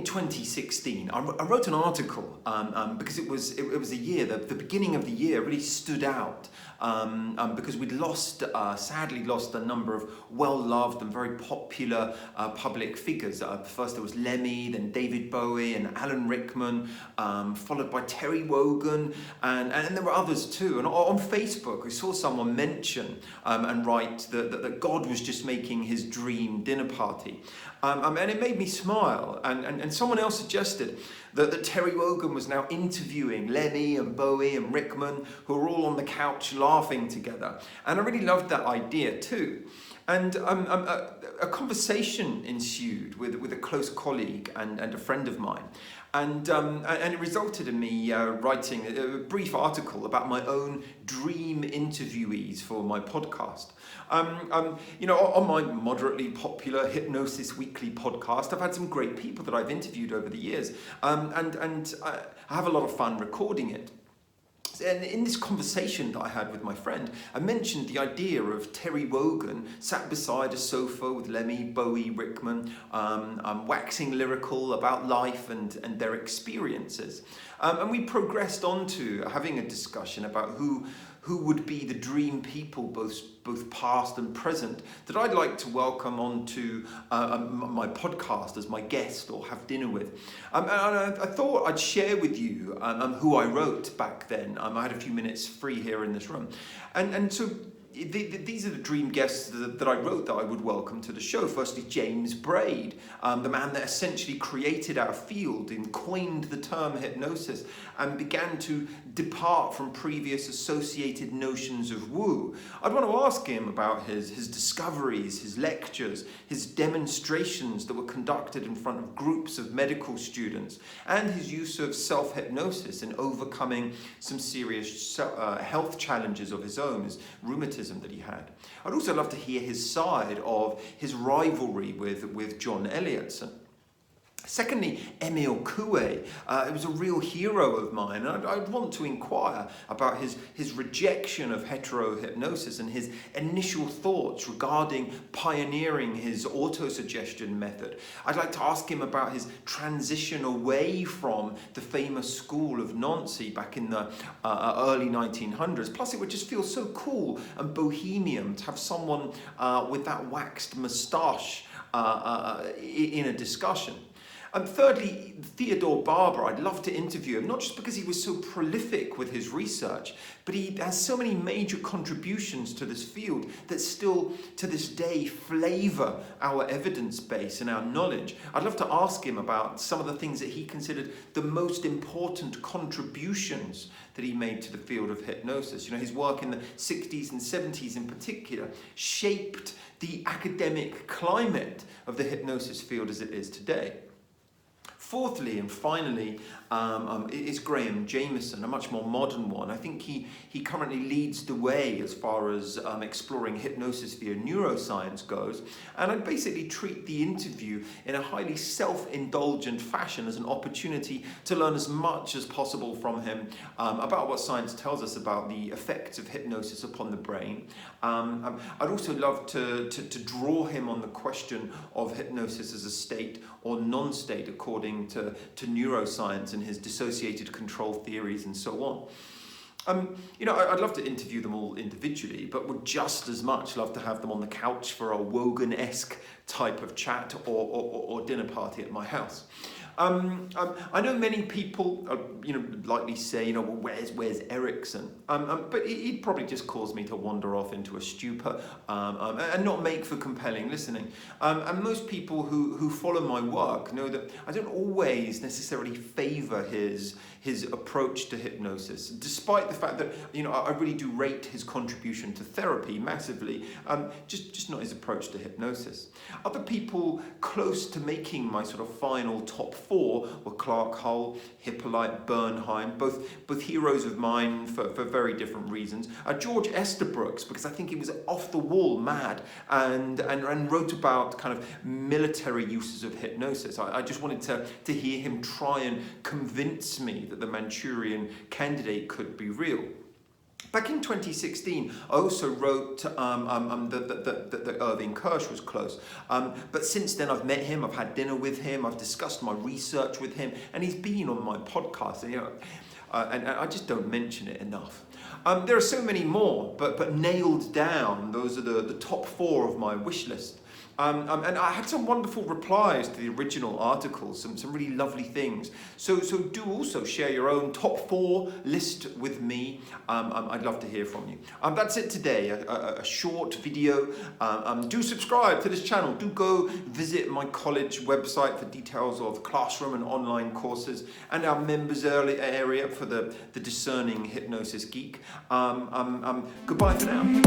in 2016, I wrote an article because it was a year, the beginning of the year really stood out because we'd sadly lost a number of well-loved and very popular public figures. First there was Lemmy, then David Bowie and Alan Rickman, followed by Terry Wogan, and there were others too. And on Facebook, I saw someone mention and write that God was just making his dream dinner party. And it made me smile. And someone else suggested that Terry Wogan was now interviewing Lemmy and Bowie and Rickman, who were all on the couch laughing together. And I really loved that idea too. And a conversation ensued with a close colleague and a friend of mine. And it resulted in me writing a brief article about my own dream interviewees for my podcast. On my moderately popular Hypnosis Weekly podcast, I've had some great people that I've interviewed over the years, and I have a lot of fun recording it. And in this conversation that I had with my friend, I mentioned the idea of Terry Wogan sat beside a sofa with Lemmy, Bowie, Rickman, waxing lyrical about life and their experiences. And we progressed on to having a discussion about who would be the dream people, both past and present, that I'd like to welcome onto my podcast as my guest or have dinner with. And I thought I'd share with you who I wrote back then. I had a few minutes free here in this room. And so these are the dream guests that I wrote that I would welcome to the show. Firstly, James Braid, the man that essentially created our field and coined the term hypnosis and began to depart from previous associated notions of woo. I'd want to ask him about his discoveries, his lectures, his demonstrations that were conducted in front of groups of medical students, and his use of self-hypnosis in overcoming some serious health challenges of his own, his rheumatism that he had. I'd also love to hear his side of his rivalry with John Elliotson. Secondly, Emil Coué. It was a real hero of mine, and I'd want to inquire about his rejection of heterohypnosis and his initial thoughts regarding pioneering his autosuggestion method. I'd like to ask him about his transition away from the famous school of Nancy back in the early 1900s. Plus, it would just feel so cool and bohemian to have someone with that waxed moustache in a discussion. And thirdly, Theodore Barber. I'd love to interview him, not just because he was so prolific with his research, but he has so many major contributions to this field that still, to this day, flavor our evidence base and our knowledge. I'd love to ask him about some of the things that he considered the most important contributions that he made to the field of hypnosis. His work in the 60s and 70s in particular shaped the academic climate of the hypnosis field as it is today. Fourthly and finally is Graham Jameson, a much more modern one. I think he currently leads the way as far as exploring hypnosis via neuroscience goes. And I basically treat the interview in a highly self-indulgent fashion as an opportunity to learn as much as possible from him about what science tells us about the effects of hypnosis upon the brain. I'd also love to draw him on the question of hypnosis as a state or non-state according to neuroscience and his dissociated control theories and so on. I'd love to interview them all individually, but would just as much love to have them on the couch for a Wogan-esque type of chat or dinner party at my house. I know many people, likely say, well, where's Erickson? But he'd probably just cause me to wander off into a stupor and not make for compelling listening. And most people who follow my work know that I don't always necessarily favour his approach to hypnosis, despite the fact that I really do rate his contribution to therapy massively, just not his approach to hypnosis. Other people close to making my sort of final top four were Clark Hull, Hippolyte Bernheim, both heroes of mine for very different reasons. George Estabrooks, because I think he was off the wall mad and wrote about kind of military uses of hypnosis. I just wanted to hear him try and convince me that the Manchurian Candidate could be real. Back in 2016, I also wrote that Irving Kirsch was close. But since then, I've met him, I've had dinner with him, I've discussed my research with him, and he's been on my podcast. And, and I just don't mention it enough. There are so many more, but nailed down, those are the top 4 of my wish list. And I had some wonderful replies to the original articles, some really lovely things. So do also share your own top 4 list with me. I'd love to hear from you. That's it today, a short video. Do subscribe to this channel. Do go visit my college website for details of classroom and online courses and our members area for the discerning hypnosis geek. Goodbye for now.